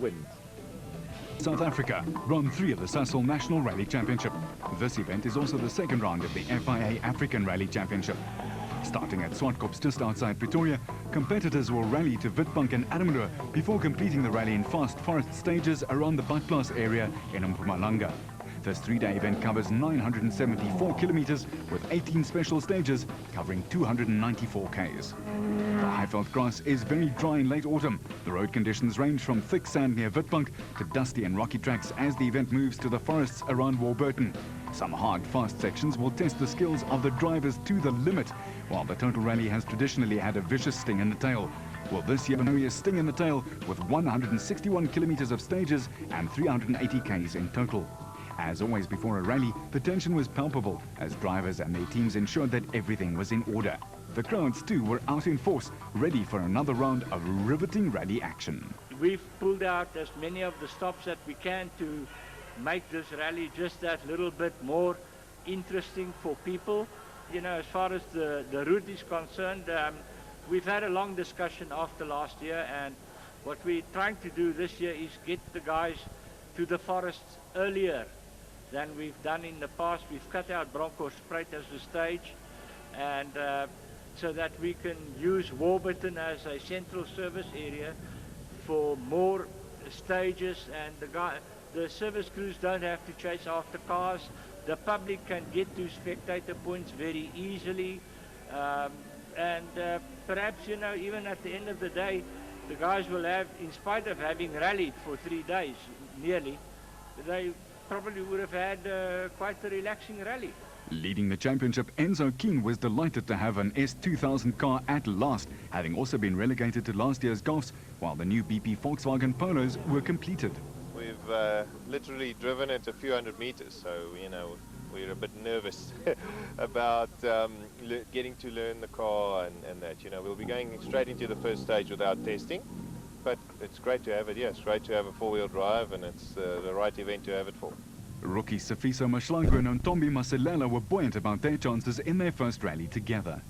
wins. South Africa, round 3 of the Sasol National Rally Championship. This event is also the second round of the FIA African Rally Championship. Starting at Swartkop's just outside Pretoria, competitors will rally to Witbank and Ermelo before completing the rally in fast forest stages around the Badplaas area in Mpumalanga. This 3-day event covers 974 kilometers with 18 special stages covering 294 k's. The Highveld grass is very dry in late autumn. The road conditions range from thick sand near Witbank to dusty and rocky tracks as the event moves to the forests around Warburton. Some hard, fast sections will test the skills of the drivers to the limit, while the total rally has traditionally had a vicious sting in the tail. Well, this year only a sting in the tail with 161 kilometers of stages and 380 k's in total. As always before a rally, the tension was palpable as drivers and their teams ensured that everything was in order. The crowds too were out in force, ready for another round of riveting rally action. We've pulled out as many of the stops that we can to make this rally just that little bit more interesting for people. You know, as far as the route is concerned, we've had a long discussion after last year, and what we're trying to do this year is get the guys to the forests earlier than we've done in the past. We've cut out Bronkhorstspruit as the stage, and so that we can use Warburton as a central service area for more stages, and the service crews don't have to chase after cars. The public can get to spectator points very easily, and perhaps, you know, even at the end of the day, the guys will have, in spite of having rallied for 3 days nearly, they probably would have had quite a relaxing rally. Leading the championship, Enzo King was delighted to have an S2000 car at last, having also been relegated to last year's Golfs, while the new BP Volkswagen Polos were completed. We've literally driven it a few hundred meters, so, you know, we're a bit nervous about getting to learn the car and that. You know, we'll be going straight into the first stage without testing, but it's great to have it, yes, great to have a four-wheel drive, and it's the right event to have it for. Rookies Sifiso Mashlangu and Ntombi Maselela were buoyant about their chances in their first rally together.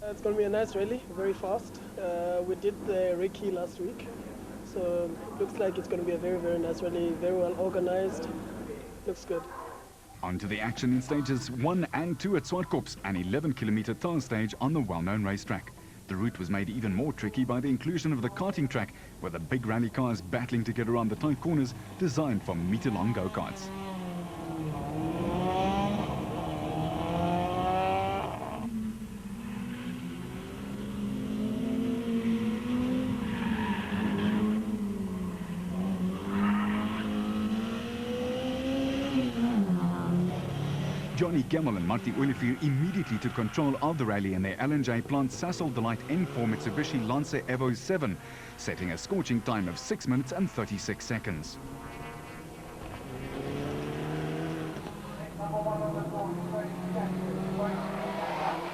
It's going to be a nice rally, very fast. We did the recce last week, so it looks like it's going to be a very, very nice rally, very well organized, looks good. On to the action in stages 1 and 2 at Swartkop's, an 11-kilometer tar stage on the well-known racetrack. The route was made even more tricky by the inclusion of the karting track, with the big rally cars battling to get around the tight corners designed for meter-long go-karts. Johnny Gemmel and Marty Olivier immediately took control of the rally in their L&J plant Sasol Delight N4 Mitsubishi Lancer Evo 7, setting a scorching time of 6 minutes and 36 seconds.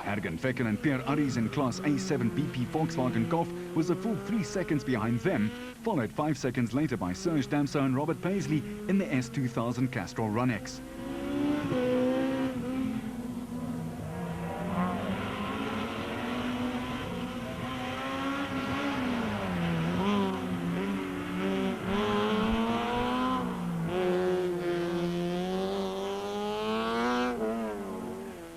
Ergen Fecken and Pierre Aries in Class A7 BP Volkswagen Golf was a full 3 seconds behind them, followed 5 seconds later by Serge Damso and Robert Paisley in the S2000 Castrol Run-X.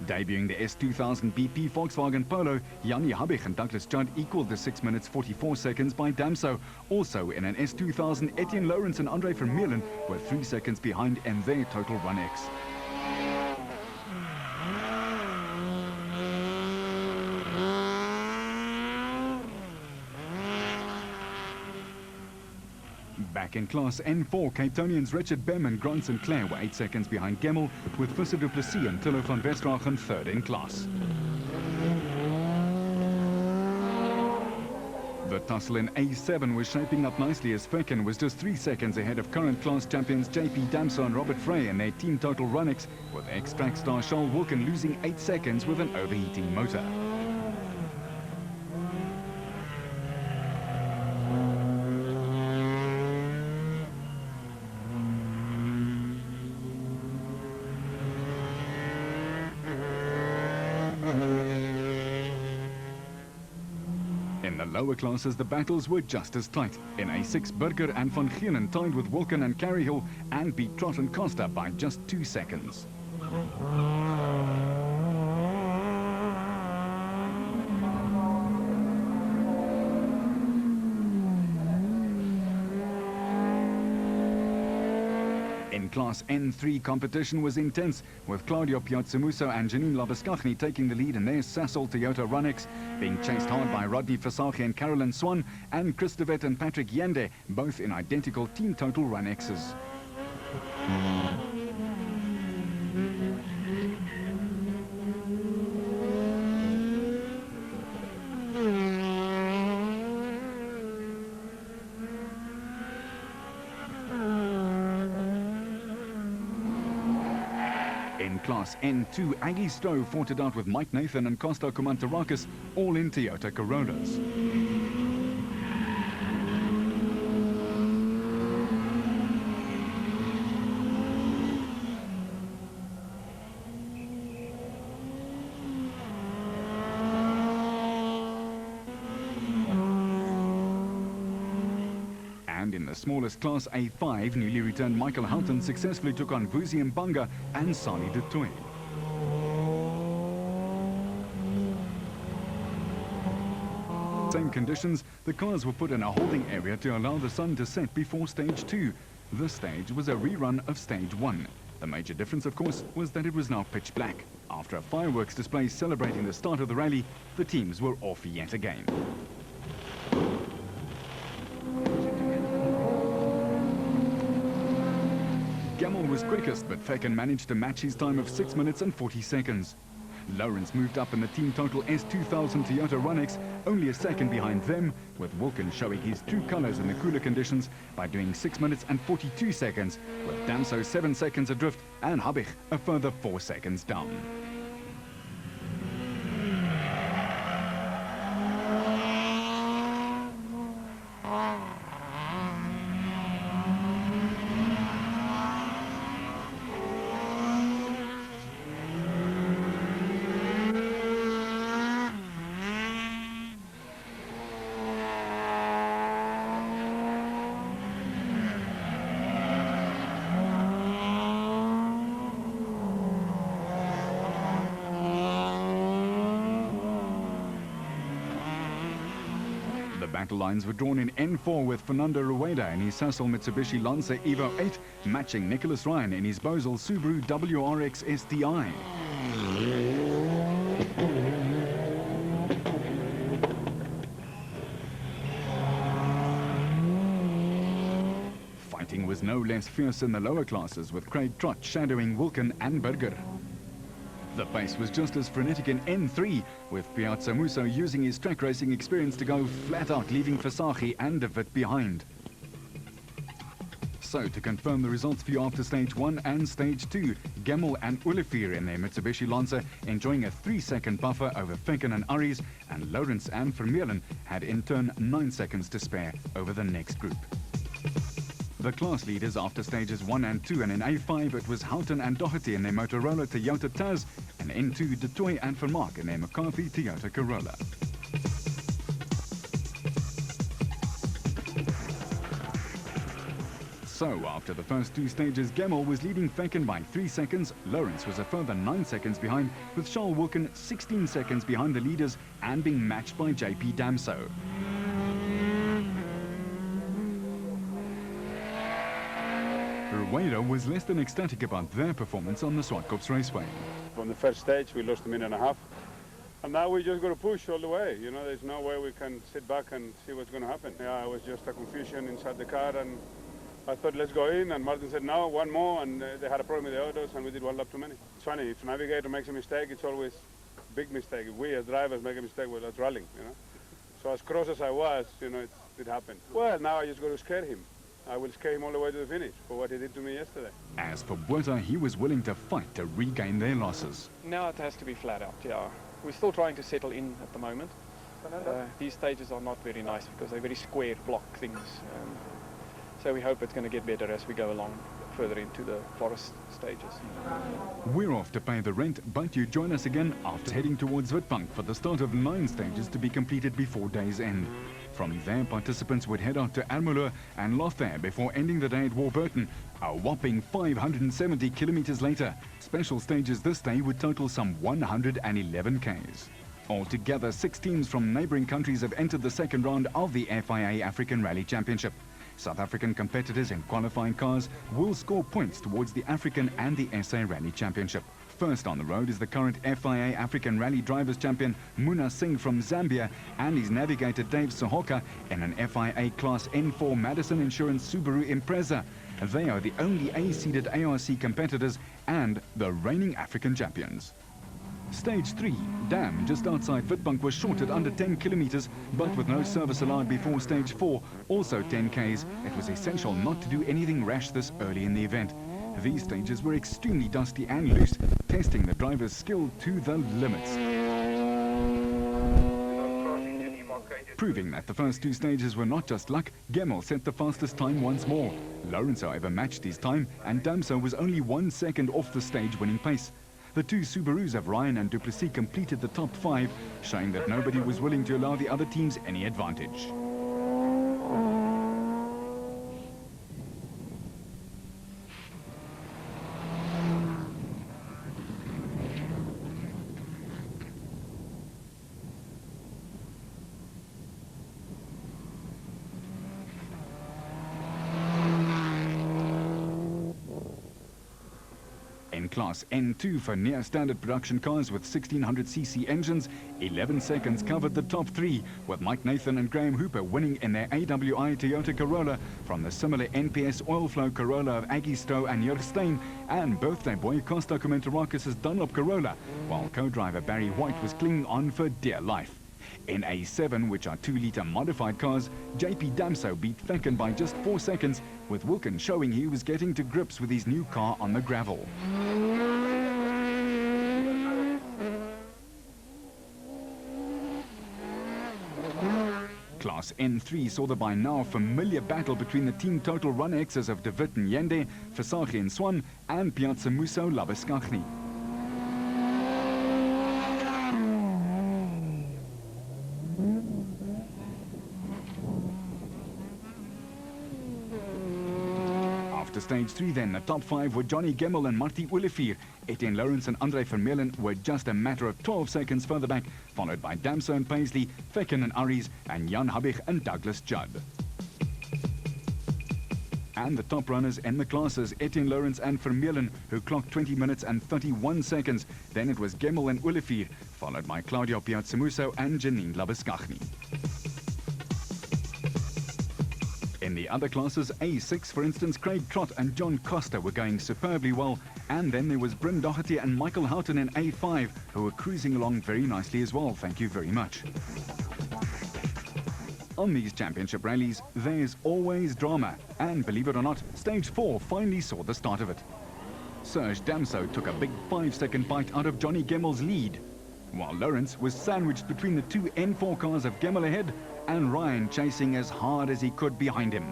Debuting the S2000 BP Volkswagen Polo, Jannie Habig and Douglas Judd equaled the 6 minutes 44 seconds by Damso. Also in an S2000, Etienne Lawrence and Andre Vermeulen were 3 seconds behind in their total Run-X. Back in Class N4, Cape Townians Richard Bem and Grant Sinclair were 8 seconds behind Gemmel, with Visser du Plessis and Tilo van Westrachen third in class. The tussle in A7 was shaping up nicely as Fecken was just 3 seconds ahead of current class champions JP Damso and Robert Frey in their team total Run-X, with ex-track star Charles Wilken losing 8 seconds with an overheating motor. In the lower classes, the battles were just as tight. In A6, Burger and Van Gienen tied with Wilken and Carryhill and beat Trott and Costa by just 2 seconds. In Class N3, competition was intense, with Claudio Piazzamuso and Janine Labuskaghni taking the lead in their Sasol Toyota Runex, being chased hard by Rodney Versace and Carolyn Swan, and Christopher and Patrick Yende, both in identical Team Total Runexes. In Class N2, Aggie Stroh fought it out with Mike Nathan and Costa Kumantarakis, all in Toyota Corollas. And in the smallest Class A5, newly returned Michael Houghton successfully took on Vuzi Mbanga and Sali de Toy. Same conditions, the cars were put in a holding area to allow the sun to set before Stage 2. This stage was a rerun of Stage 1. The major difference, of course, was that it was now pitch black. After a fireworks display celebrating the start of the rally, the teams were off yet again. Gemmell was quickest, but Fecken managed to match his time of 6 minutes and 40 seconds. Lawrence moved up in the Team Total S2000 Toyota Runex, only a second behind them, with Wilken showing his true colors in the cooler conditions by doing 6 minutes and 42 seconds, with Damso 7 seconds adrift and Habich a further 4 seconds down. The battle lines were drawn in N4 with Fernando Rueda in his Sasol Mitsubishi Lancer Evo 8 matching Nicholas Ryan in his Bosel Subaru WRX STI. Fighting was no less fierce in the lower classes, with Craig Trott shadowing Wilken and Burger. The pace was just as frenetic in N3, with Piazzamuso using his track racing experience to go flat out, leaving Versace and De Wit behind. So, to confirm the results for you after Stage 1 and Stage 2, Gemmell and Olivier in their Mitsubishi Lancer enjoying a 3-second buffer over Fecken and Aries, and Lawrence and Vermeulen had in turn 9 seconds to spare over the next group. The class leaders after stages 1 and 2, and in A5 it was Houghton and Doherty in their Motorola Toyota Taz, and N2 De Toy and Vermaak in their McCarthy Toyota Corolla. So, after the first 2 stages, Gemmell was leading Fecken by 3 seconds, Lawrence was a further 9 seconds behind, with Charles Wilken 16 seconds behind the leaders and being matched by JP Damso. Rueda was less than ecstatic about their performance on the Zwartkops Raceway. From the first stage, we lost a minute and a half. And now we just got to push all the way. You know, there's no way we can sit back and see what's going to happen. Yeah, it was just a confusion inside the car, and I thought, let's go in. And Martin said, no, one more. And they had a problem with the autos, and we did one lap too many. It's funny, if navigator makes a mistake, it's always a big mistake. If we as drivers make a mistake, well, that's rallying, you know. So as cross as I was, you know, it happened. Well, now I just got to scare him. I will scare him all the way to the finish for what he did to me yesterday. As for Botha, he was willing to fight to regain their losses. Now it has to be flat out, yeah. We're still trying to settle in at the moment. These stages are not very nice because they're very square block things. So we hope it's going to get better as we go along. further into the forest stages. We're off to pay the rent, but you join us again after heading towards Witbank for the start of 9 stages to be completed before day's end. From there, participants would head out to Ermelo and Lothair before ending the day at Warburton, a whopping 570 kilometers later. Special stages this day would total some 111 Ks. Altogether, 6 teams from neighbouring countries have entered the second round of the FIA African Rally Championship. South African competitors in qualifying cars will score points towards the African and the SA Rally Championship. First on the road is the current FIA African Rally Drivers Champion Muna Singh from Zambia and his navigator Dave Sohoka in an FIA Class N4 Madison Insurance Subaru Impreza. They are the only A-seeded ARC competitors and the reigning African champions. Stage 3, Dam, just outside Witbank, was short at under 10 kilometers, but with no service allowed before Stage 4, also 10 Ks, it was essential not to do anything rash this early in the event. These stages were extremely dusty and loose, testing the driver's skill to the limits. Proving that the first 2 stages were not just luck, Gemmel set the fastest time once more. Lawrence, however, matched his time, and Damso was only 1 second off the stage-winning pace. The 2 Subarus of Ryan and Duplessis completed the top 5, showing that nobody was willing to allow the other teams any advantage. In Class N2 for near-standard production cars with 1600cc engines, 11 seconds covered the top 3, with Mike Nathan and Graham Hooper winning in their AWI Toyota Corolla from the similar NPS Oilflow Corolla of Aggie Stowe and Jurg Steyn, and birthday boy Costa Comentarakis' Dunlop Corolla, while co-driver Barry White was clinging on for dear life. In A7, which are 2-litre modified cars, JP Damso beat Flecken by just 4 seconds, with Wilkins showing he was getting to grips with his new car on the gravel. Class N3 saw the by now familiar battle between the Team Total Run X's of De Wit and Yende, Versaghi and Swan, and Piazza Muso Labeskagni. After stage 3 then, the top 5 were Johnny Gemmel and Marty Olivier. Etienne Lawrence and Andre Vermeulen were just a matter of 12 seconds further back, followed by Damso and Paisley, Fecken and Aries, and Jan Habbig and Douglas Judd. And the top runners in the classes, Etienne Lawrence and Vermeulen, who clocked 20 minutes and 31 seconds. Then it was Gemmel and Olivier, followed by Claudio Piazzamuso and Janine Labeskagni. In the other classes, A6, for instance, Craig Trott and John Costa were going superbly well, and then there was Bryn Doherty and Michael Houghton in A5, who were cruising along very nicely as well, thank you very much. On these championship rallies, there's always drama, and believe it or not, stage 4 finally saw the start of it. Serge Damso took a big 5-second bite out of Johnny Gemmel's lead, while Lawrence was sandwiched between the 2 N4 cars of Gemmel ahead and Ryan chasing as hard as he could behind him.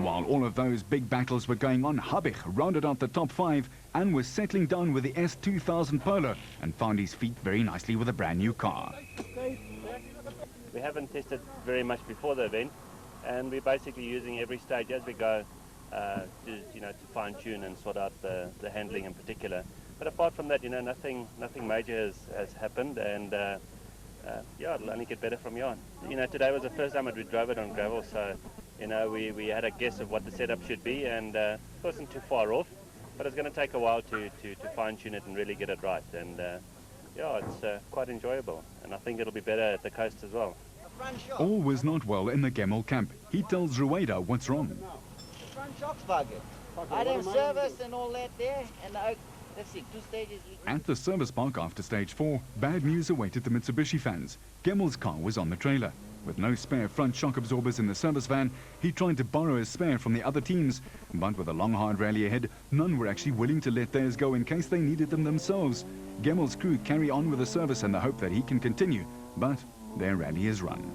While all of those big battles were going on, Habbig rounded out the top 5 and was settling down with the S2000 Polo and found his feet very nicely with a brand new car. We haven't tested very much before the event, and we're basically using every stage as we go to fine-tune and sort out the handling in particular. But apart from that, nothing major has happened, and yeah, it'll only get better from here on. Today was the first time that we drove it on gravel, so we had a guess of what the setup should be, and it wasn't too far off, but it's going to take a while to fine-tune it and really get it right. And yeah, it's quite enjoyable, and I think it'll be better at the coast as well. All was not well in the Gemmel camp. He tells Rueda what's wrong. The front shock's bugged. I had service and all that there, and Let's see, 2 stages. At the service park after stage 4, bad news awaited the Mitsubishi fans. Gemmel's car was on the trailer. With no spare front shock absorbers in the service van, he tried to borrow a spare from the other teams. But with a long, hard rally ahead, none were actually willing to let theirs go in case they needed them themselves. Gemmel's crew carry on with the service in the hope that he can continue, but their rally is run.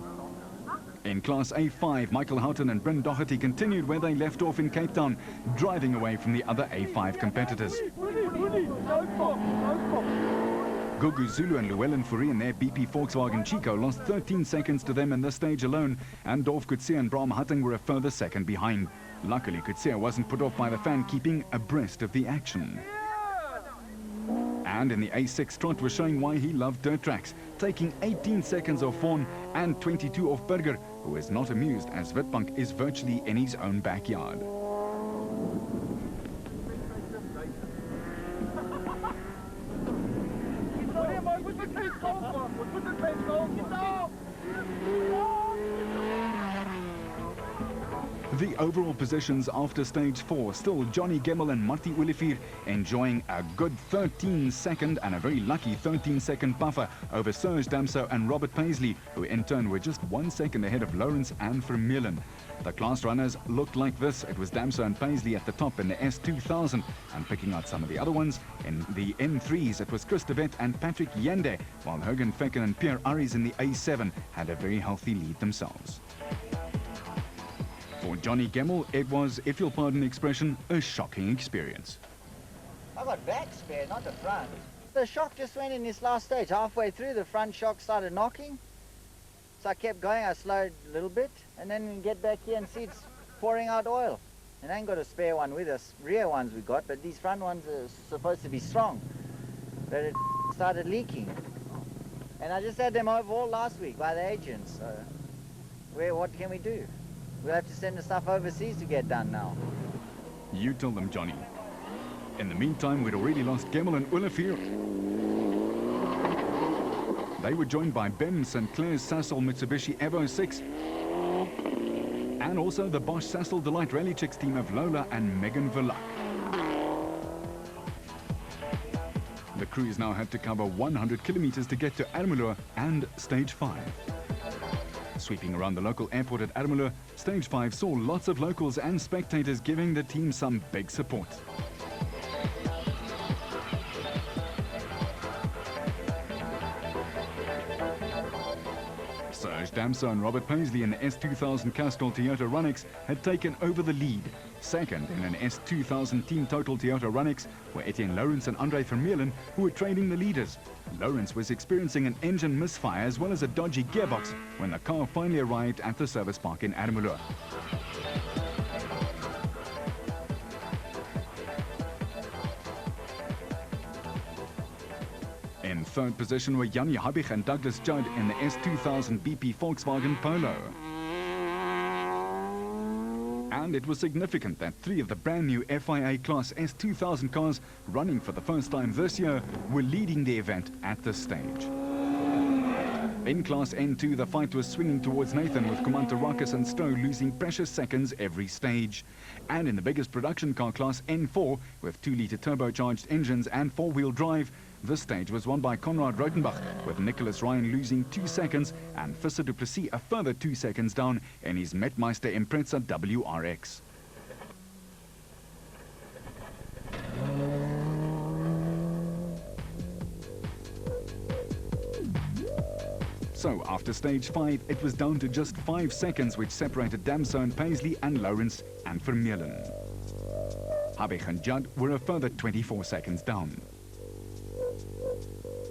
In Class A5, Michael Houghton and Bryn Doherty continued where they left off in Cape Town, driving away from the other A5 competitors. Gugu Zulu and Llewellyn Fourie in their BP Volkswagen Chico lost 13 seconds to them in this stage alone, and Dolf Coetzee and Bram Hatting were a further second behind. Luckily, Coetzee wasn't put off by the fan, keeping abreast of the action. And in the A6, Trott was showing why he loved dirt tracks, taking 18 seconds off Vaughan and 22 off Burger, who is not amused as Witbank is virtually in his own backyard. The overall positions after stage 4, still Johnny Gemmel and Marty Olivier enjoying a good 13-second and a very lucky 13-second buffer over Serge Damso and Robert Paisley, who in turn were just 1 second ahead of Lawrence and Vermeulen. The class runners looked like this. It was Damso and Paisley at the top in the S2000, and picking out some of the other ones in the N3s, it was Chris de Wet and Patrick Yende, while Hogan Fecken and Pierre Aries in the A7 had a very healthy lead themselves. For Johnny Gemmel, it was, if you'll pardon the expression, a shocking experience. I got back spare, not the front. The shock just went in this last stage. Halfway through, the front shock started knocking. So I kept going, I slowed a little bit, and then we get back here and see it's pouring out oil. And I ain't got a spare one with us, rear ones we got, but these front ones are supposed to be strong. But it started leaking. And I just had them overhauled last week by the agents. So what can we do? We'll have to send the stuff overseas to get done now. You tell them, Johnny. In the meantime, we'd already lost Gemmel and Olivier. They were joined by Ben St. Clair's Sasol Mitsubishi Evo 6. And also the Bosch Sasol Delight Rally Chicks team of Lola and Megan Verlack. The crews now had to cover 100 kilometers to get to Ermelo and stage 5. Sweeping around the local airport at Ermelo, stage 5 saw lots of locals and spectators giving the team some big support. Serge Damso and Robert Paisley in the S2000 Castrol Toyota Runnix had taken over the lead. Second in an S2000 Team Total Toyota Runnix were Etienne Lawrence and Andre Vermeulen, who were trading the leaders. Lawrence was experiencing an engine misfire as well as a dodgy gearbox when the car finally arrived at the service park in Ermelo. In third position were Jan Habich and Douglas Judd in the S2000 BP Volkswagen Polo. And it was significant that 3 of the brand new FIA Class S2000 cars running for the first time this year were leading the event at this stage. In Class N2, the fight was swinging towards Nathan, with Kumantarakis and Stowe losing precious seconds every stage. And in the biggest production car class N4, with 2-litre turbocharged engines and 4-wheel drive, this stage was won by Konrad Rotenbach, with Nicholas Ryan losing 2 seconds and Visser du Plessis a further 2 seconds down in his Metmeister Impreza WRX. So after stage 5, it was down to just 5 seconds, which separated Damso and Paisley and Lawrence and Vermeulen. Habich and Judd were a further 24 seconds down.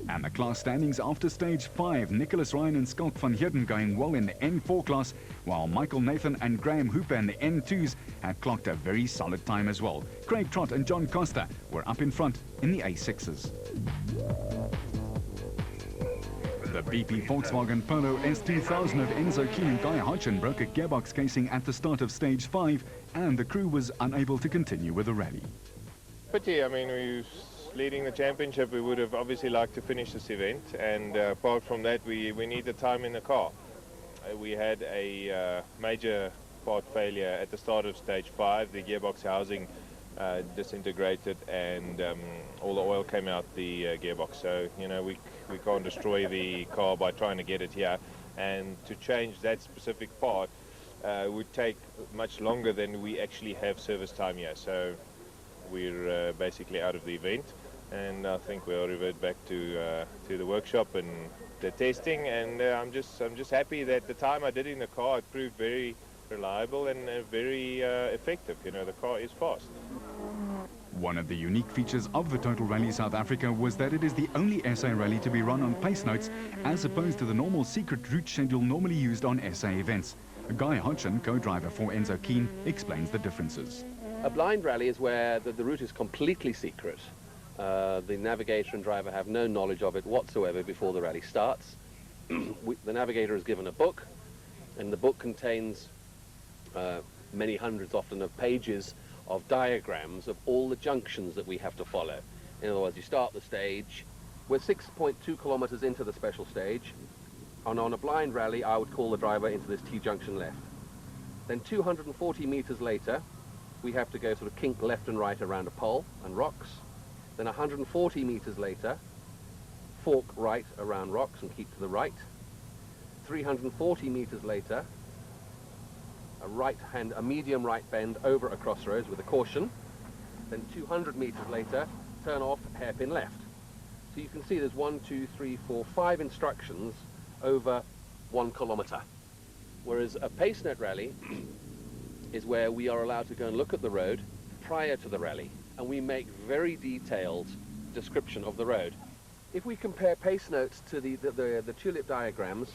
And the class standings after stage 5, Nicholas Ryan and Skalk van Heerden going well in the N4 class, while Michael Nathan and Graham Hooper in the N2s had clocked a very solid time as well. Craig Trott and John Costa were up in front in the A6s. The BP Volkswagen Polo S2000 of Enzo Keen and Guy Hodgson broke a gearbox casing at the start of stage 5, and the crew was unable to continue with the rally. Pity, I mean, we were leading the championship. We would have obviously liked to finish this event, and apart from that, we needed time in the car. We had a major part failure at the start of stage 5. The gearbox housing disintegrated, and all the oil came out the gearbox. So, you know, we can't destroy the car by trying to get it here, and to change that specific part would take much longer than we actually have service time here. So we're basically out of the event, and I think we'll revert back to the workshop and the testing, and I'm just happy that the time I did in the car, it proved very reliable and very effective. You know, the car is fast. One of the unique features of the Total Rally South Africa was that it is the only SA rally to be run on pace notes, as opposed to the normal secret route schedule normally used on SA events. Guy Hodgson, co-driver for Enzo Keen, explains the differences. A blind rally is where the route is completely secret. The navigator and driver have no knowledge of it whatsoever before the rally starts. The navigator is given a book, and the book contains many hundreds often of pages of diagrams of all the junctions that we have to follow. In other words, you start the stage, we're 6.2 kilometers into the special stage, and on a blind rally I would call the driver into this T-junction left. Then 240 meters later we have to go sort of kink left and right around a pole and rocks. Then 140 meters later, fork right around rocks and keep to the right. 340 meters later, a medium right bend over a crossroads with a caution. Then 200 meters later, turn off, hairpin left. So you can see there's 1, 2, 3, 4, 5 instructions over 1 kilometer. Whereas a pace note rally is where we are allowed to go and look at the road prior to the rally, and we make very detailed description of the road. If we compare pace notes to the tulip diagrams,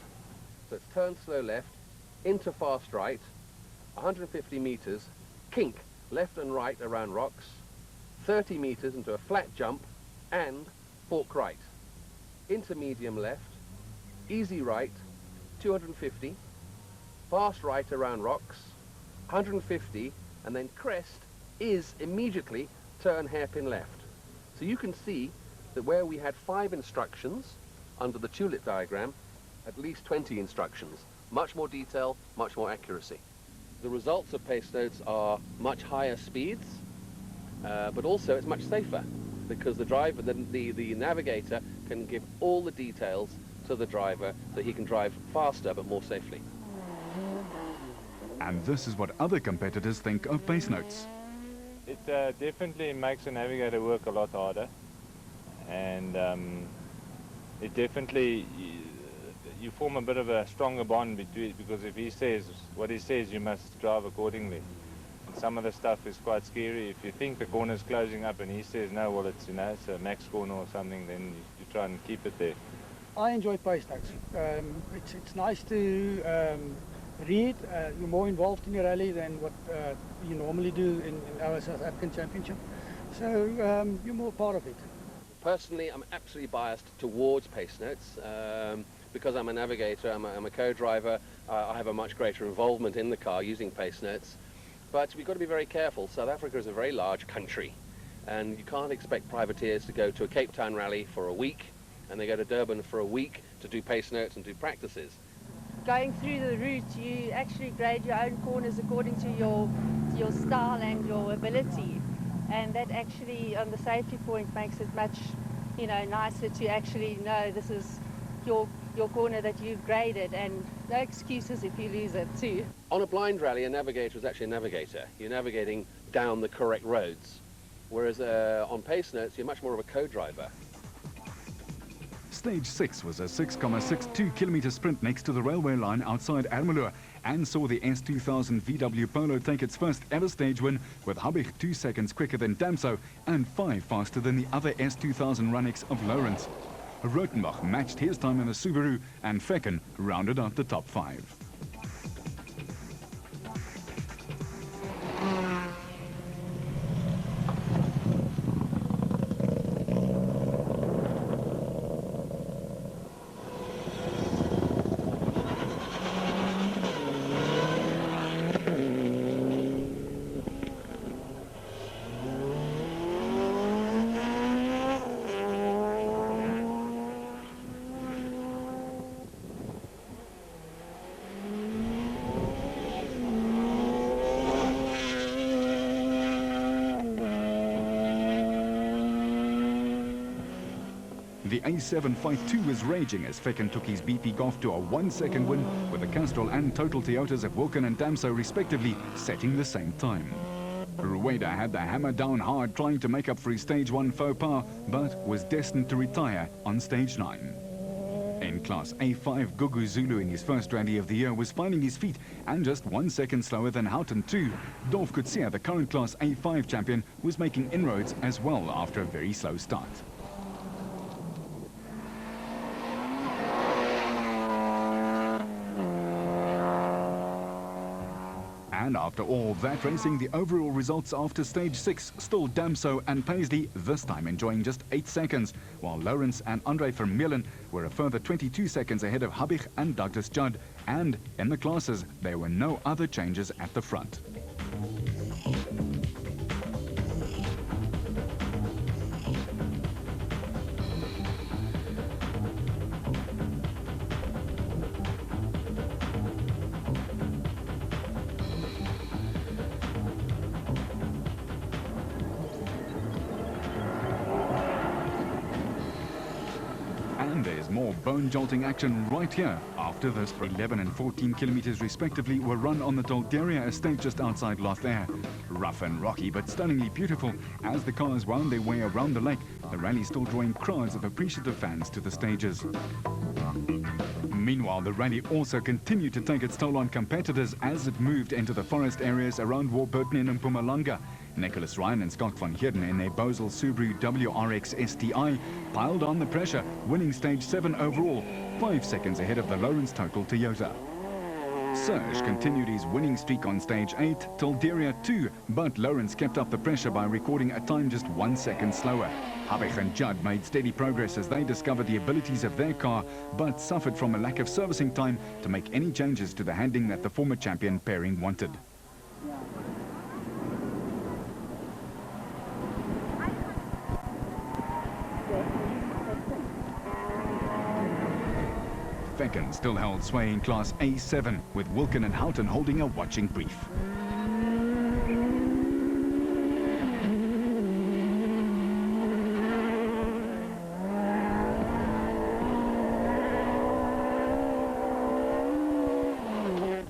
so it's turn slow left, into fast right, 150 meters, kink left and right around rocks, 30 meters into a flat jump, and fork right, into medium left, easy right, 250, fast right around rocks, 150, and then crest is immediately turn hairpin left. So you can see that where we had 5 instructions under the tulip diagram, at least 20 instructions. Much more detail, much more accuracy. The results of pace notes are much higher speeds, but also it's much safer, because the driver, the navigator can give all the details to the driver so he can drive faster but more safely. And this is what other competitors think of pace notes. It definitely makes a navigator work a lot harder, and it definitely, you form a bit of a stronger bond between, because if he says what he says, you must drive accordingly. And some of the stuff is quite scary. If you think the corner's closing up and he says no, well, it's, you know, it's a max corner or something, then you try and keep it there. I enjoy pace notes. It's nice to read. You're more involved in your rally than what you normally do in our South African Championship, so you're more part of it. Personally, I'm absolutely biased towards pace notes. Because I'm a navigator, I'm a co-driver, I have a much greater involvement in the car using pace notes. But we've got to be very careful. South Africa is a very large country, and you can't expect privateers to go to a Cape Town rally for a week, and they go to Durban for a week to do pace notes and do practices. Going through the route, you actually grade your own corners according to your style and your ability, and that actually, on the safety point, makes it much, you know, nicer to actually know this is your corner that you've graded, and no excuses if you lose it too. On a blind rally, a navigator is actually a navigator. You're navigating down the correct roads, whereas on pace notes, you're much more of a co-driver. Stage 6 was a 6.62 kilometer sprint next to the railway line outside Ermelo, and saw the S2000 VW Polo take its first ever stage win, with Habig 2 seconds quicker than Damso and 5 faster than the other S2000 Runnix of Lawrence. Rotenbach matched his time in the Subaru, and Fecken rounded out the top 5. The A7 fight too was raging as Fecken took his beefy golf to a 1-second win, with the Castrol and Total Toyotas of Wilken and Damso respectively setting the same time. Rueda had the hammer down hard trying to make up for his stage 1 faux pas, but was destined to retire on stage 9. In Class A5, Gugu Zulu in his first rally of the year was finding his feet and just 1 second slower than Houghton too. Dolf Coetzee, the current Class A5 champion, was making inroads as well after a very slow start. And after all that racing, the overall results after stage 6 still Damso and Paisley, this time enjoying just 8 seconds, while Lawrence and Andre Vermeulen were a further 22 seconds ahead of Habich and Douglas Judd. And in the classes, there were no other changes at the front. And there's more bone-jolting action right here. After this, 11 and 14 kilometers respectively were run on the Dolderia estate just outside Lothair. Rough and rocky, but stunningly beautiful. As the cars wound their way around the lake, the rally still drawing crowds of appreciative fans to the stages. Meanwhile, the rally also continued to take its toll on competitors as it moved into the forest areas around Warburton and Mpumalanga. Nicholas Ryan and Scott van Heerden in their Bosel Subaru WRX STI piled on the pressure, winning stage 7 overall, 5 seconds ahead of the Lawrence Total Toyota. Serge continued his winning streak on stage 8 till Deria 2, but Lawrence kept up the pressure by recording a time just 1 second slower. Habich and Judd made steady progress as they discovered the abilities of their car, but suffered from a lack of servicing time to make any changes to the handling that the former champion pairing wanted. Fecken still held sway in Class A7, with Wilken and Houghton holding a watching brief.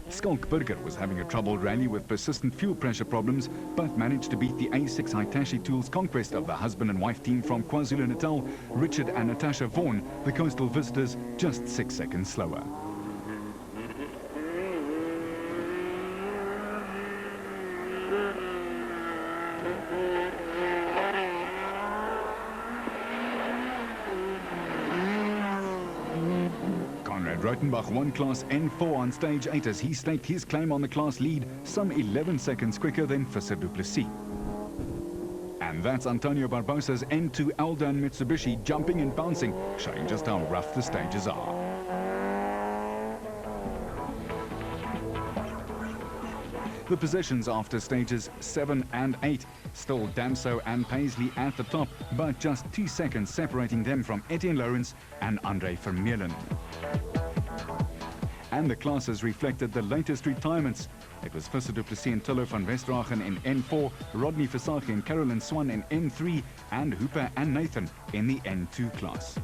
Skalkburger was having a troubled rally with persistent fuel pressure problems, but managed to beat the A6 Hitachi Tools conquest of the husband and wife team from KwaZulu-Natal, Richard and Natasha Vaughan, the coastal visitors, just 6 seconds slower. Rotenbach won Class N4 on stage 8 as he staked his claim on the class lead some 11 seconds quicker than Visser du Plessis. And that's Antonio Barbosa's N2 Aldan Mitsubishi jumping and bouncing, showing just how rough the stages are. The positions after stages 7 and 8, still Damso and Paisley at the top, but just 2 seconds separating them from Etienne Lawrence and Andre Vermeulen. And the classes reflected the latest retirements. It was Visser du Plessis and Tillo van Westragen in N4, Rodney Versage and Carolyn Swan in N3, and Hooper and Nathan in the N2 class.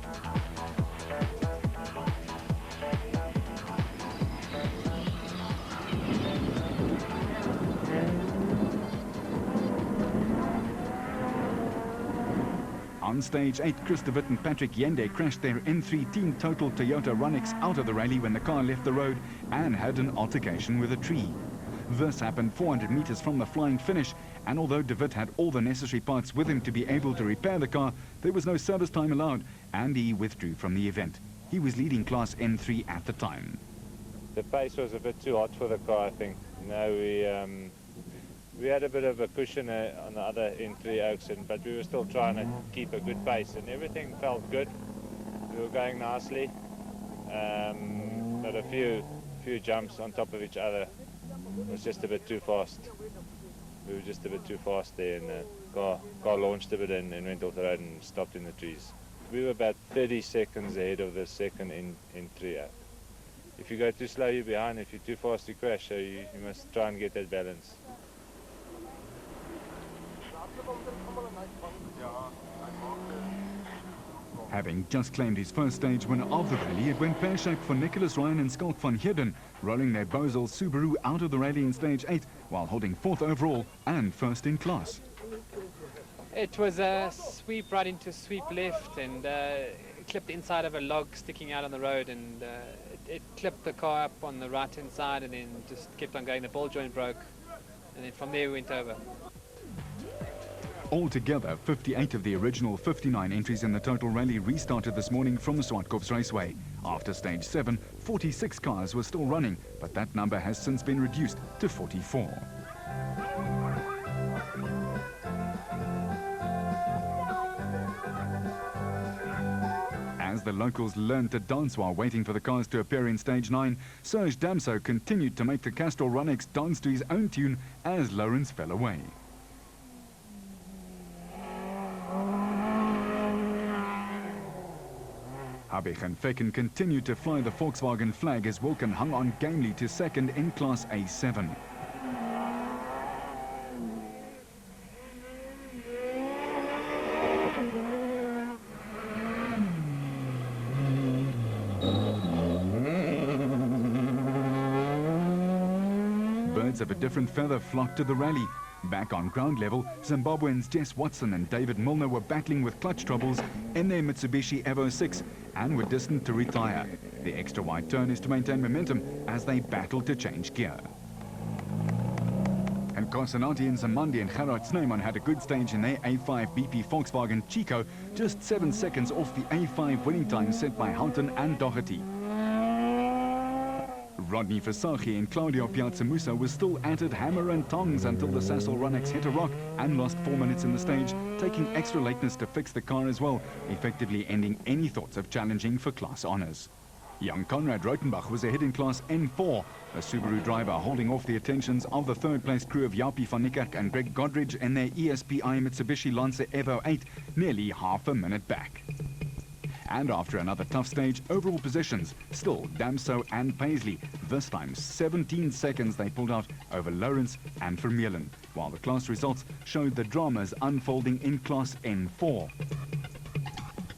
On stage 8, Chris de Wit and Patrick Yende crashed their N3 Team Total Toyota Runnix out of the rally when the car left the road and had an altercation with a tree. This happened 400 meters from the flying finish, and although de Wit had all the necessary parts with him to be able to repair the car, there was no service time allowed, and he withdrew from the event. He was leading Class N3 at the time. The pace was a bit too hot for the car, I think. No, we had a bit of a cushion on the other N3 Oaks, but we were still trying to keep a good pace, and everything felt good. We were going nicely, but a few jumps on top of each other was just a bit too fast. We were just a bit too fast there, and the car launched a bit and went off the road and stopped in the trees. We were about 30 seconds ahead of the second N3 Oak. If you go too slow, you're behind. If you're too fast, you crash, so you must try and get that balance. Having just claimed his first stage win of the rally, it went pear-shaped for Nicholas Ryan and Skalk van Heerden, rolling their Bozel Subaru out of the rally in stage 8, while holding 4th overall and first in class. It was a sweep right into sweep left and clipped inside of a log sticking out on the road, and it clipped the car up on the right-hand side and then just kept on going. The ball joint broke, and then from there we went over. Altogether, 58 of the original 59 entries in the total rally restarted this morning from the Swartkops Raceway. After stage 7, 46 cars were still running, but that number has since been reduced to 44. As the locals learned to dance while waiting for the cars to appear in stage 9, Serge Damso continued to make the Castrol Runx dance to his own tune as Lawrence fell away. Habich and Fecken continued to fly the Volkswagen flag as Wilken hung on gamely to second in Class A7. Birds of a different feather flocked to the rally. Back on ground level, Zimbabweans Jess Watson and David Milner were battling with clutch troubles in their Mitsubishi Evo 6 and were destined to retire. The extra wide turn is to maintain momentum as they battle to change gear. And Kosanati and Zamandi and Gerard Snyman had a good stage in their A5 BP Volkswagen Chico, just 7 seconds off the A5 winning time set by Houghton and Doherty. Rodney Versace and Claudio Piazzamusa were still at it hammer and tongs until the Sasol Runx hit a rock and lost 4 minutes in the stage, taking extra lateness to fix the car as well, effectively ending any thoughts of challenging for class honours. Young Conrad Rotenbach was ahead in Class N4, a Subaru driver holding off the attentions of the third-place crew of Jaapie van Niekerk and Greg Godridge in their ESPI Mitsubishi Lancer Evo 8, nearly half a minute back. And after another tough stage, overall positions, still Damso and Paisley. This time, 17 seconds they pulled out over Lawrence and Vermeulen, while the class results showed the dramas unfolding in Class N4.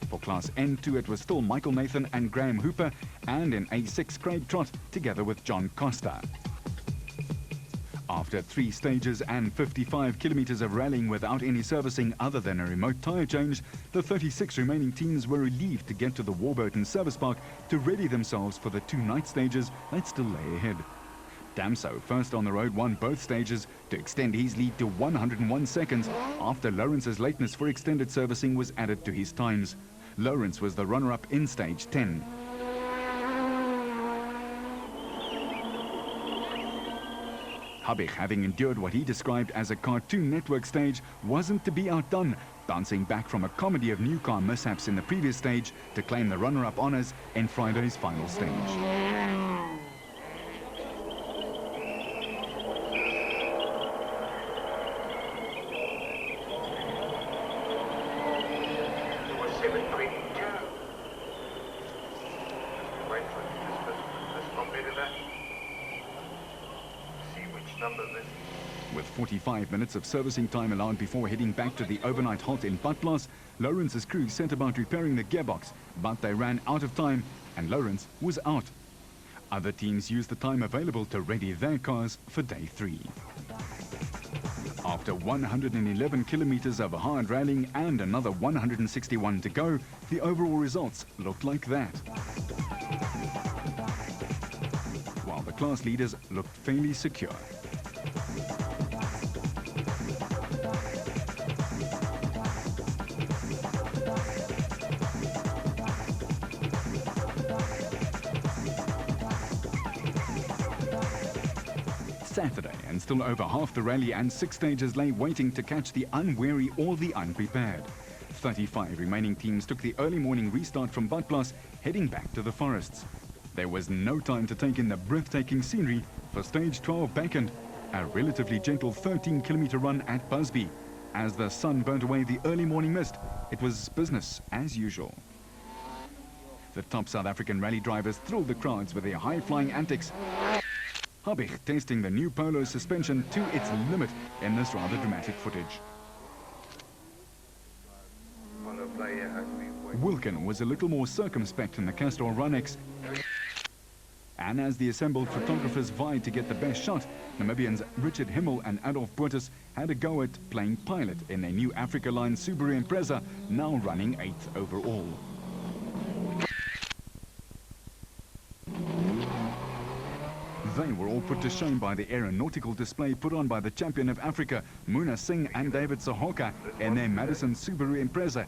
For Class N2, it was still Michael Nathan and Graham Hooper, and in A6, Craig Trott, together with John Costa. After 3 stages and 55 kilometers of rallying without any servicing other than a remote tyre change, the 36 remaining teams were relieved to get to the Warburton Service Park to ready themselves for the 2 night stages that still lay ahead. Damso, first on the road, won both stages to extend his lead to 101 seconds after Lawrence's lateness for extended servicing was added to his times. Lawrence was the runner-up in stage 10. Habich, having endured what he described as a Cartoon Network stage, wasn't to be outdone, bouncing back from a comedy of new car mishaps in the previous stage to claim the runner-up honours in Friday's final stage. With 45 minutes of servicing time allowed before heading back to the overnight halt in Butlas, Lawrence's crew set about repairing the gearbox, but they ran out of time and Lawrence was out. Other teams used the time available to ready their cars for day 3. After 111 kilometers of hard rallying and another 161 to go, the overall results looked like that. While the class leaders looked fairly secure. Saturday, and still over half the rally and 6 stages lay waiting to catch the unwary or the unprepared. 35 remaining teams took the early morning restart from Butlas, heading back to the forests. There was no time to take in the breathtaking scenery for stage 12 Backend, a relatively gentle 13-kilometer run at Busby. As the sun burnt away the early morning mist, it was business as usual. The top South African rally drivers thrilled the crowds with their high-flying antics. Habich testing the new Polo suspension to its limit in this rather dramatic footage. On a player as we Wilken was a little more circumspect in the Castor Runex. And as the assembled photographers vied to get the best shot, Namibians Richard Himmel and Adolf Boertes had a go at playing pilot in their new Africa Line Subaru Impreza, now running 8th overall. They were all put to shame by the aeronautical display put on by the champion of Africa, Muna Singh and David Sohoka, in their Madison Subaru Impreza,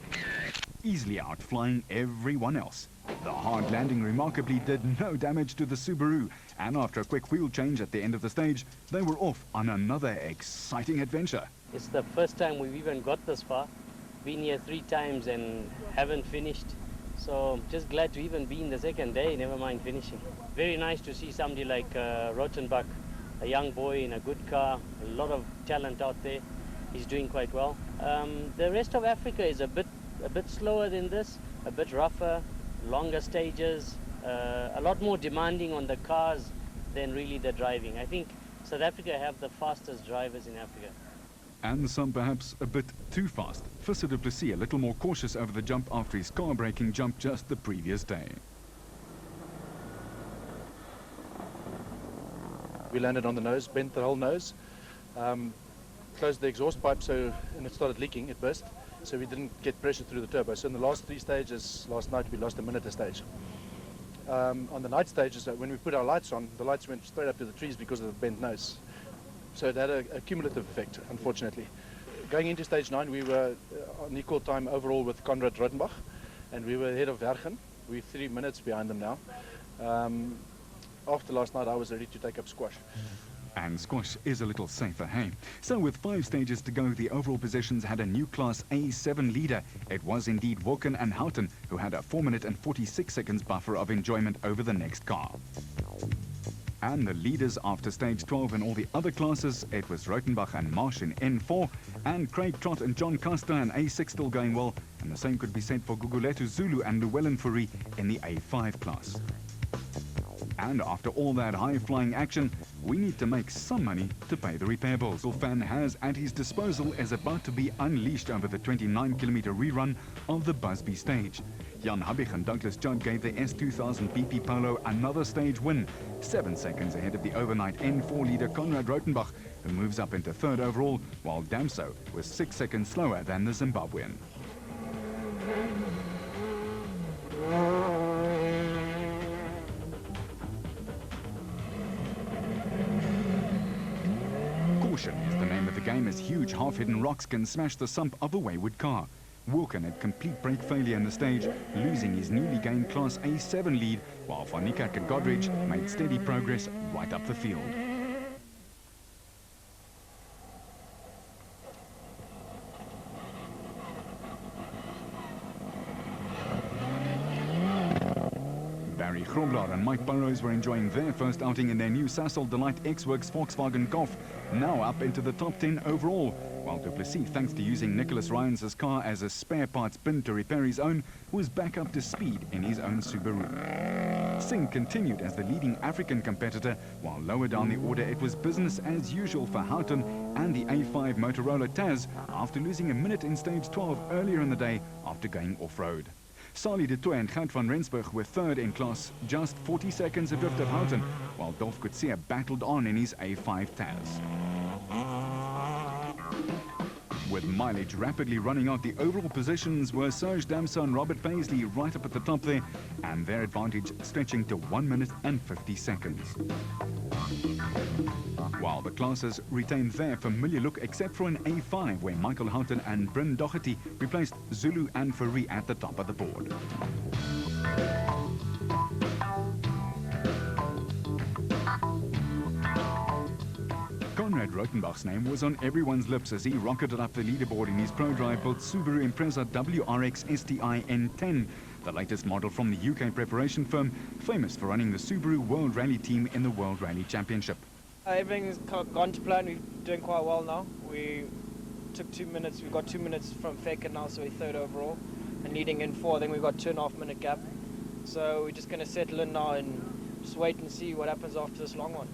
easily outflying everyone else. The hard landing remarkably did no damage to the Subaru, and after a quick wheel change at the end of the stage, they were off on another exciting adventure. It's the first time we've even got this far. Been here 3 times and haven't finished. So just glad to even be in the second day, never mind finishing. Very nice to see somebody like Rottenbach, a young boy in a good car, a lot of talent out there. He's doing quite well. The rest of Africa is a bit slower than this, a bit rougher, longer stages, a lot more demanding on the cars than really the driving. I think South Africa have the fastest drivers in Africa. And some perhaps a bit too fast. Fisser du Plessis a little more cautious over the jump after his car-breaking jump just the previous day. We landed on the nose, bent the whole nose, closed the exhaust pipe and it started leaking, it burst, so we didn't get pressure through the turbo. So in the last 3 stages, last night we lost a minute a stage. On the night stages, when we put our lights on, the lights went straight up to the trees because of the bent nose. So it had a cumulative effect, unfortunately. Going into stage 9, we were on equal time overall with Konrad Rottenbach, and we were ahead of Vergen. We're 3 minutes behind them now. After last night, I was ready to take up squash. And squash is a little safer, hey? So with 5 stages to go, the overall positions had a new Class A7 leader. It was indeed Wilken and Houghton, who had a 4 minute and 46 seconds buffer of enjoyment over the next car. And the leaders after stage 12 in all the other classes, it was Rottenbach and Marsh in N4, and Craig Trott and John Costa in A6 still going well, and the same could be said for Gugulethu Zulu and Llewellyn Fourie in the A5 class. And after all that high-flying action, we need to make some money to pay the repair bills. Fan has at his disposal is about to be unleashed over the 29-kilometer rerun of the Busby stage. Jan Habbig and Douglas Judd gave the S2000 BP Polo another stage win, 7 seconds ahead of the overnight N4 leader Konrad Rottenbach, who moves up into 3rd overall, while Damso was 6 seconds slower than the Zimbabwean. Caution is the name of the game, as huge half-hidden rocks can smash the sump of a wayward car. Wilken had complete brake failure in the stage, losing his newly gained Class A7 lead, while Van Niekerk and Godridge made steady progress right up the field. Barry Grobler and Mike Burrows were enjoying their first outing in their new Sasol Delight X-Works Volkswagen Golf, now up into the top 10 overall, while du Plessis, thanks to using Nicholas Ryans' car as a spare parts bin to repair his own, was back up to speed in his own Subaru. Singh continued as the leading African competitor, while lower down the order it was business as usual for Houghton and the A5 Motorola Taz, after losing a minute in stage 12 earlier in the day after going off-road. Sali de Toy and Gert van Rensburg were 3rd in class, just 40 seconds adrift of Houghton, while Dolf Coetzee battled on in his A5 Taz. With mileage rapidly running out, the overall positions were Serge Damso and Robert Paisley right up at the top there, and their advantage stretching to 1 minute and 50 seconds. While the classes retained their familiar look, except for an A5, where Michael Houghton and Bryn Doherty replaced Zulu and Fourie at the top of the board. Konrad Rottenbach's name was on everyone's lips as he rocketed up the leaderboard in his pro-drive-built Subaru Impreza WRX STI N10, the latest model from the UK preparation firm, famous for running the Subaru World Rally team in the World Rally Championship. Everything's gone to plan. We're doing quite well now. We took 2 minutes. We got 2 minutes from Fekir now, so we're 3rd overall. And leading in 4, then we've got 2.5 minute gap. So we're just going to settle in now and just wait and see what happens after this long one.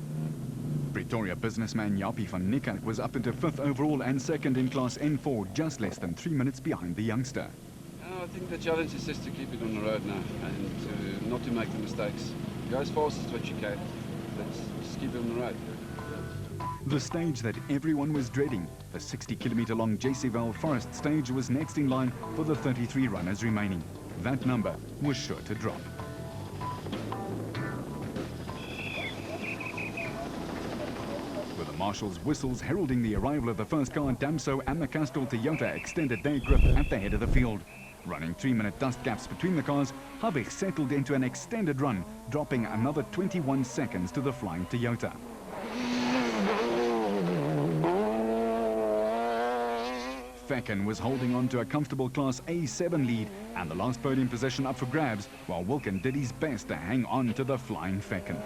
Pretoria businessman Japie van Niekerk was up into 5th overall and 2nd in Class N4, just less than 3 minutes behind the youngster. think the challenge is just to keep it on the road now and not to make the mistakes. Go as fast as what you can. Let's just keep it on the road. The stage that everyone was dreading, the 60-kilometer-long Jayceval Forest stage, was next in line for the 33 runners remaining. That number was sure to drop. With the marshal's whistles heralding the arrival of the first car, Damso and the Castrol Toyota extended their grip at the head of the field. Running 3-minute dust gaps between the cars, Habig settled into an extended run, dropping another 21 seconds to the flying Toyota. Fecken was holding on to a comfortable Class A7 lead and the last podium position up for grabs, while Wilken did his best to hang on to the flying Fecken.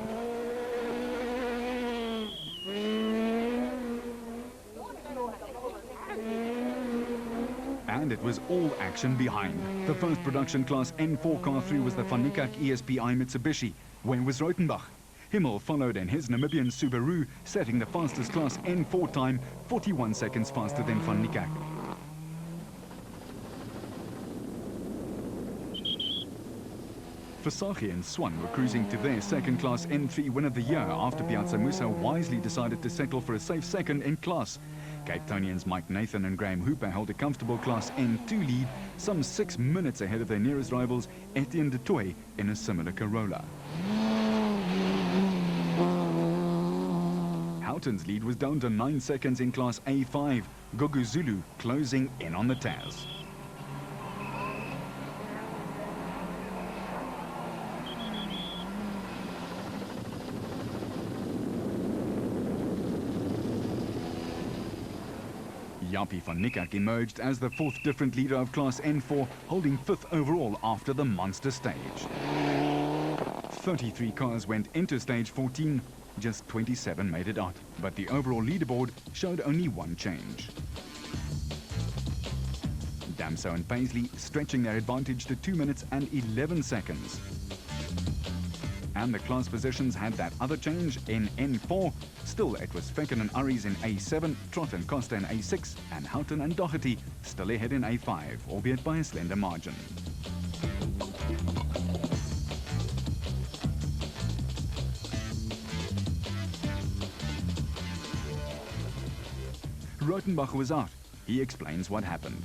And it was all action behind. The first production Class N4 car through was the Van Niekerk ESPI Mitsubishi. Where was Rautenbach? Himmel followed in his Namibian Subaru, setting the fastest Class N4 time, 41 seconds faster than Van Niekerk. Versaghi and Swan were cruising to their second Class N3 win of the year after Piazza Musa wisely decided to settle for a safe second in class. Cape Townians Mike Nathan and Graham Hooper held a comfortable Class N2 lead, some 6 minutes ahead of their nearest rivals, Etienne de Toy, in a similar Corolla. Houghton's lead was down to 9 seconds in Class A5, Gugu Zulu closing in on the Taz. Jaapie van Niekerk emerged as the fourth different leader of Class N4, holding 5th overall after the monster stage. 33 cars went into stage 14, just 27 made it out, but the overall leaderboard showed only one change. Damso and Paisley stretching their advantage to 2 minutes and 11 seconds. And the class positions had that other change in N4. Still, it was Fecken and Aries in A7, Trott and Costa in A6, and Houghton and Doherty still ahead in A5, albeit by a slender margin. Rautenbach was out. He explains what happened.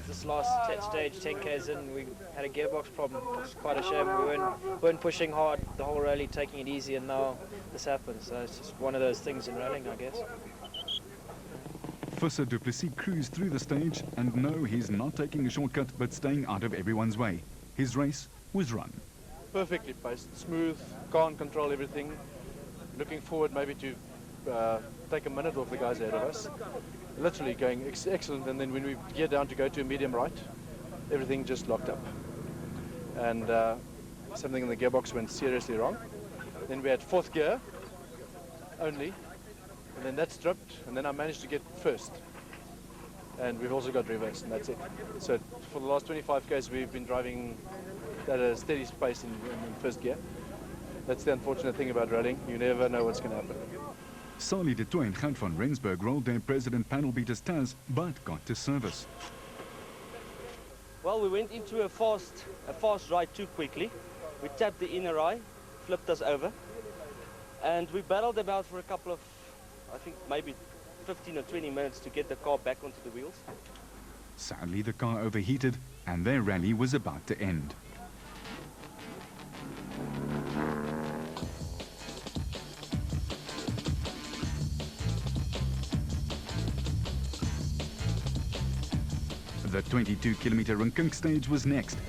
This last stage, 10Ks in, we had a gearbox problem. It's quite a shame. We weren't pushing hard the whole rally, taking it easy, and now this happens. So it's just one of those things in rallying, I guess. Visser du Plessis cruised through the stage, and no, he's not taking a shortcut, but staying out of everyone's way. His race was run. Perfectly paced, smooth, can't control everything. Looking forward maybe to take a minute off the guys ahead of us. Literally going excellent, and then when we geared down to go to a medium right, everything just locked up. And something in the gearbox went seriously wrong. Then we had 4th gear only, and then that stripped, and then I managed to get first. And we've also got reversed, and that's it. So for the last 25 Ks, we've been driving at a steady pace in 1st gear. That's the unfortunate thing about rallying. You never know what's going to happen. Sali de Toy and Gert van Rensburg rolled their president panel beaters Taz, but got to service. Well, we went into a fast right too quickly. We tapped the inner eye, flipped us over, and we battled about for a couple of, I think maybe 15 or 20 minutes to get the car back onto the wheels. Sadly, the car overheated, and their rally was about to end. The 22-kilometer Rinkink stage was next.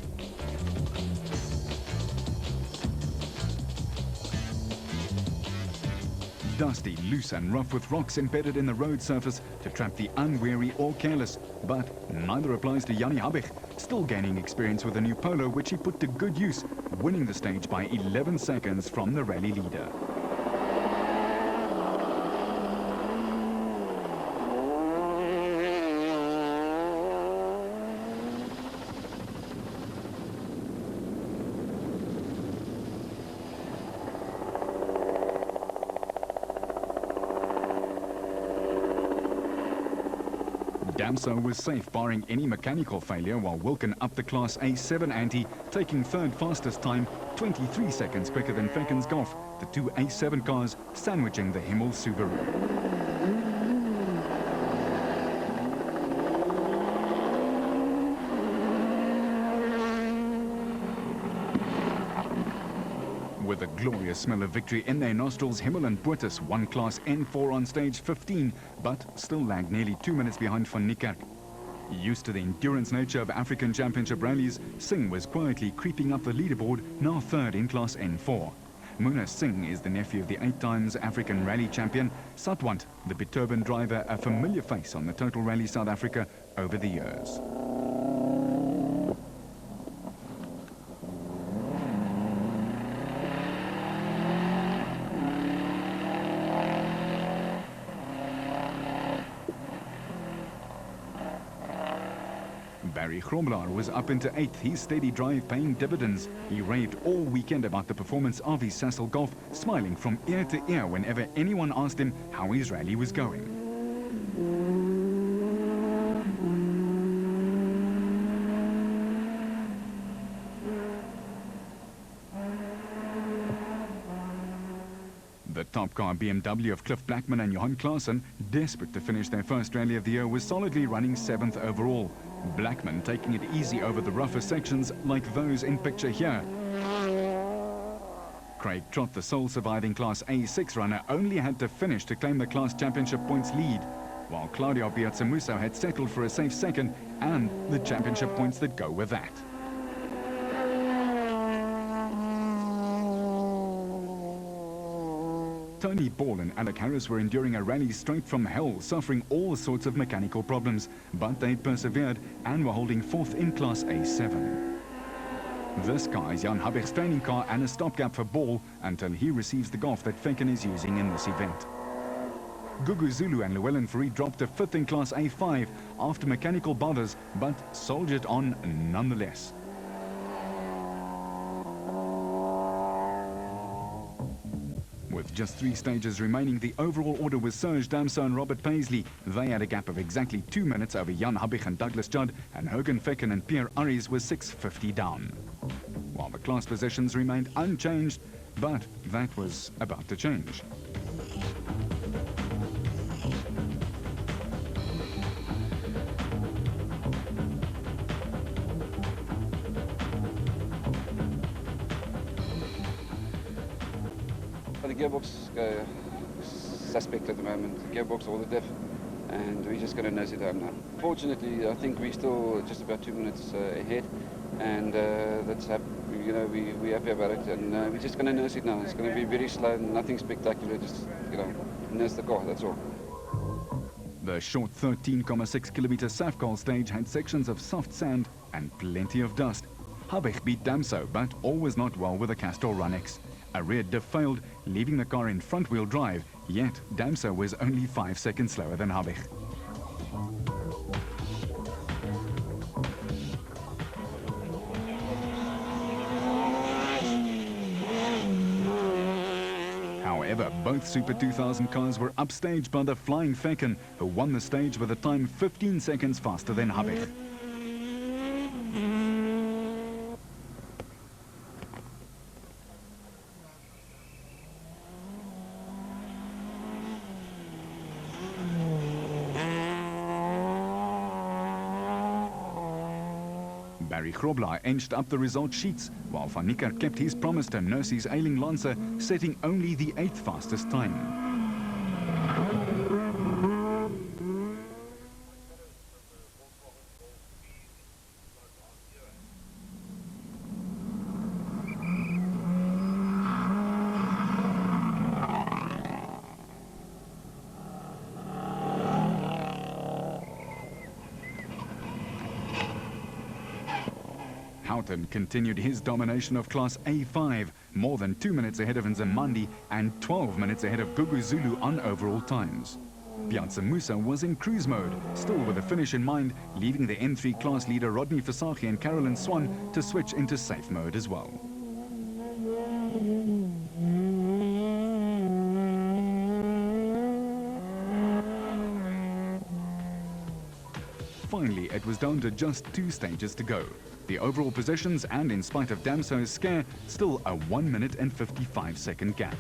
Dusty, loose and rough with rocks embedded in the road surface to trap the unwary or careless. But neither applies to Jannie Habig, still gaining experience with a new Polo, which he put to good use, winning the stage by 11 seconds from the rally leader. Damso was safe, barring any mechanical failure, while Wilken upped the Class A7 ante, taking third fastest time, 23 seconds quicker than Fekken's Golf, the two A7 cars sandwiching the Himmel Subaru. With a glorious smell of victory in their nostrils, Himmel and Boetus won Class N4 on stage 15, but still lagged nearly 2 minutes behind Van Niekerk. Used to the endurance nature of African Championship rallies, Singh was quietly creeping up the leaderboard, now third in Class N4. Muna Singh is the nephew of the 8 times African rally champion, Satwant, the Biturban driver, a familiar face on the Total Rally South Africa over the years. Barry Gromlaar was up into 8th, his steady drive paying dividends. He raved all weekend about the performance of his Sasol Golf, smiling from ear to ear whenever anyone asked him how his rally was going. The top car BMW of Cliff Blackman and Johan Claassen, desperate to finish their first rally of the year, was solidly running 7th overall. Blackman taking it easy over the rougher sections like those in picture here. Craig Trott, the sole surviving Class A6 runner, only had to finish to claim the class championship points lead, while Claudio Piazzamuso had settled for a safe second and the championship points that go with that. Tony Ball and Alec Harris were enduring a rally straight from hell, suffering all sorts of mechanical problems, but they persevered and were holding 4th in Class A7. This car is Jan Habich's training car and a stopgap for Ball until he receives the Golf that Fekken is using in this event. Gugu Zulu and Llewellyn Fourie dropped to 5th in Class A5 after mechanical bothers, but soldiered on nonetheless. With just 3 stages remaining, the overall order was Serge Damso and Robert Paisley. They had a gap of exactly 2 minutes over Jan Habich and Douglas Judd, and Hogan Fekken and Pierre Arries was 6:50 down. While the class positions remained unchanged, but that was about to change. The gearbox suspect at the moment. The gearbox all the diff, and we're just going to nurse it home now. Fortunately, I think we're still just about 2 minutes ahead, and that's we're happy about it, and we're just going to nurse it now. It's going to be very slow, nothing spectacular. Just nurse the car. That's all. The short 13.6 kilometer Safkal stage had sections of soft sand and plenty of dust. Habich beat Damso, but all was not well with the Castrol Runex. A rear diff failed, leaving the car in front-wheel drive, yet Damso was only 5 seconds slower than Habich. However, both Super 2000 cars were upstaged by the flying Fekken, who won the stage with a time 15 seconds faster than Habich. Barry Groblaar inched up the result sheets, while Van Niekerk kept his promise to nurse his ailing Lancer, setting only the 8th fastest time. Houghton continued his domination of Class A5, more than 2 minutes ahead of Nzimandi and 12 minutes ahead of Gugu Zulu on overall times. Piazzamuso was in cruise mode, still with the finish in mind, leaving the N3 class leader Rodney Versaghi and Carolyn Swan to switch into safe mode as well. it was down to just 2 stages to go. The overall positions, and in spite of Damso's scare, still a 1 minute and 55-second gap.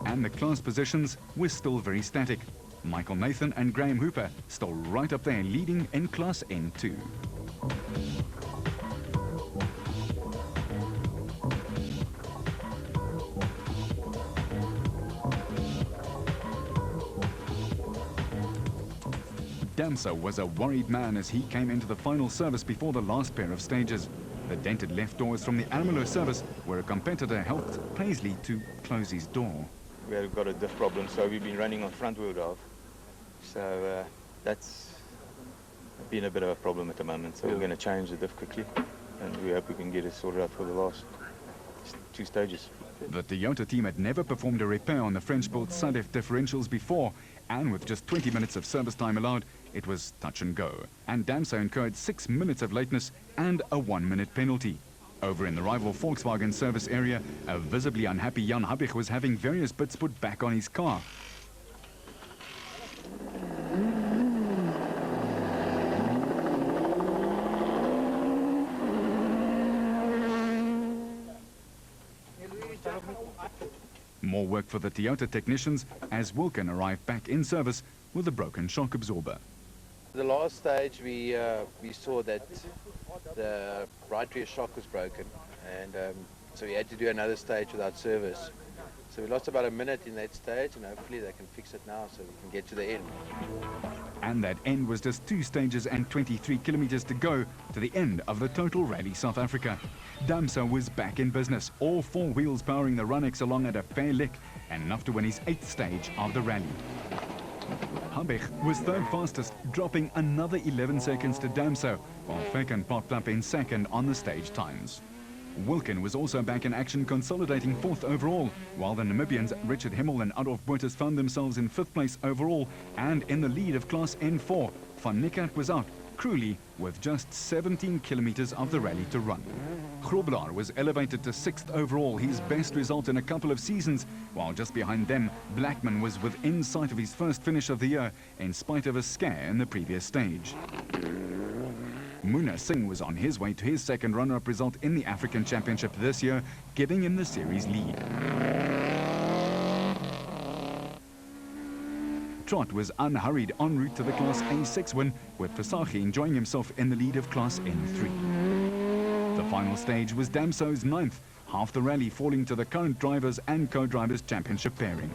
And the class positions were still very static. Michael Nathan and Graham Hooper still right up there, leading in Class N2. Damso was a worried man as he came into the final service before the last pair of stages. The dented left doors from the Almelo service, where a competitor helped Paisley to close his door. We have got a diff problem, so we've been running on front wheel drive. So that's been a bit of a problem at the moment. So we're going to change the diff quickly, and we hope we can get it sorted out for the last 2 stages. The Toyota team had never performed a repair on the French-built Sadef differentials before, and with just 20 minutes of service time allowed, it was touch and go. And Damso incurred 6 minutes of lateness and a 1-minute penalty. Over in the rival Volkswagen service area, a visibly unhappy Jan Habich was having various bits put back on his car. More work for the Toyota technicians as Wilken arrived back in service with a broken shock absorber. The last stage we saw that the right rear shock was broken, and so we had to do another stage without service. So we lost about a minute in that stage, and hopefully they can fix it now so we can get to the end. And that end was just 2 stages and 23 kilometers to go to the end of the Total Rally South Africa. Damso was back in business, all 4 wheels powering the Runex along at a fair lick, and enough to win his 8th stage of the rally. Habich was 3rd fastest, dropping another 11 seconds to Damso, while Feken popped up in 2nd on the stage times. Wilken was also back in action, consolidating 4th overall, while the Namibians Richard Himmel and Adolf Boertes found themselves in 5th place overall, and in the lead of Class N4. Van Nickert was out, Cruelly, with just 17 kilometers of the rally to run. Grobelaar was elevated to 6th overall, his best result in a couple of seasons, while just behind them, Blackman was within sight of his first finish of the year, in spite of a scare in the previous stage. Munna Singh was on his way to his 2nd runner-up result in the African Championship this year, giving him the series lead. Trott was unhurried en route to the Class A6 win, with Fasaghi enjoying himself in the lead of Class N3. The final stage was Damso's 9th, half the rally falling to the current drivers and co-drivers championship pairing.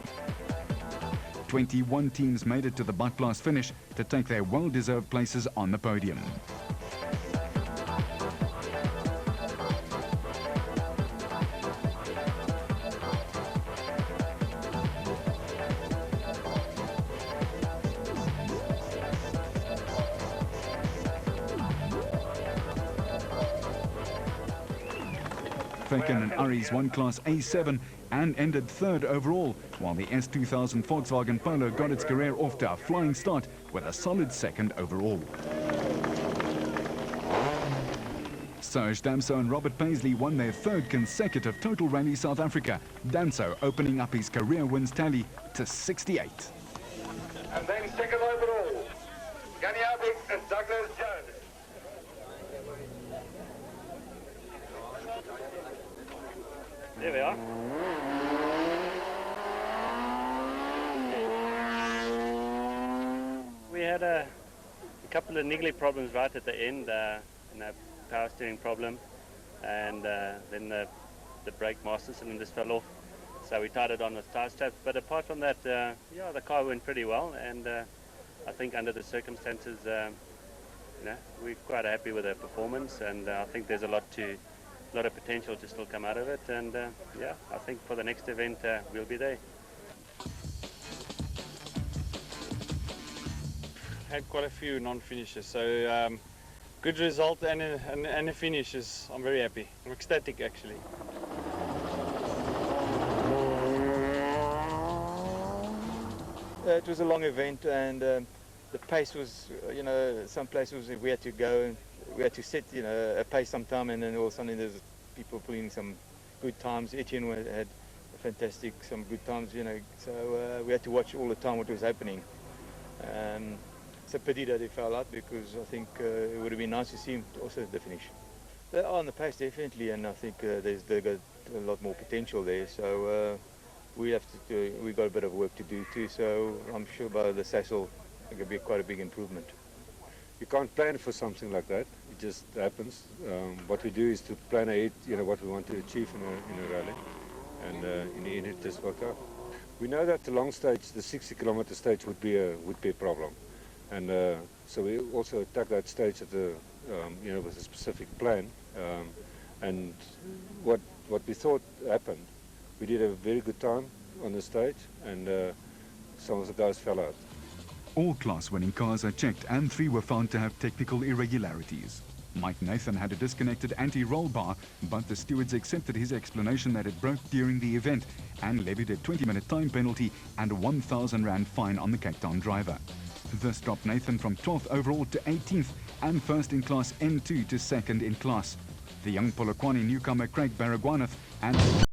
21 teams made it to the butt blast finish to take their well-deserved places on the podium. Feken and Aries won Class A7 and ended 3rd overall, while the S2000 Volkswagen Polo got its career off to a flying start with a solid 2nd overall. Serge Damso and Robert Paisley won their 3rd consecutive Total Rally South Africa, Damso opening up his career wins tally to 68. And then 2nd overall, Gani Abik and Douglas Jones. There we are. We had a couple of niggly problems right at the end, power steering problem, and then the brake master cylinders fell off, so we tied it on with tie straps. But apart from that, yeah, the car went pretty well, and I think under the circumstances, we're quite happy with the performance, and I think there's a lot of potential to still come out of it, and yeah, I think for the next event we'll be there. Had quite a few non-finishes, so good result and a finish I'm very happy. I'm ecstatic actually. It was a long event, and the pace was, some places we had to go and we had to set, a pace sometime, and then all of a sudden there's people putting some good times. Etienne had some good times, so we had to watch all the time what was happening. It's a pity that he fell out because I think it would have been nice to see him also at the finish. They are on the pace definitely, and I think they've got a lot more potential there. So we've got a bit of work to do too. So I'm sure by the Sasol it could be quite a big improvement. You can't plan for something like that. It just happens. What we do is to plan ahead, what we want to achieve in a rally, and in the end it just worked out. We know that the long stage, the 60-kilometer stage, would be a problem, and so we also attack that stage at with a specific plan. And what we thought happened, we did a very good time on the stage, and some of the guys fell out. All class-winning cars are checked and 3 were found to have technical irregularities. Mike Nathan had a disconnected anti-roll bar, but the stewards accepted his explanation that it broke during the event and levied a 20-minute time penalty and a 1,000 Rand fine on the Cape Town driver. This dropped Nathan from 12th overall to 18th and first in class N2 to second in class. The young Polokwane newcomer Craig Baragwanath and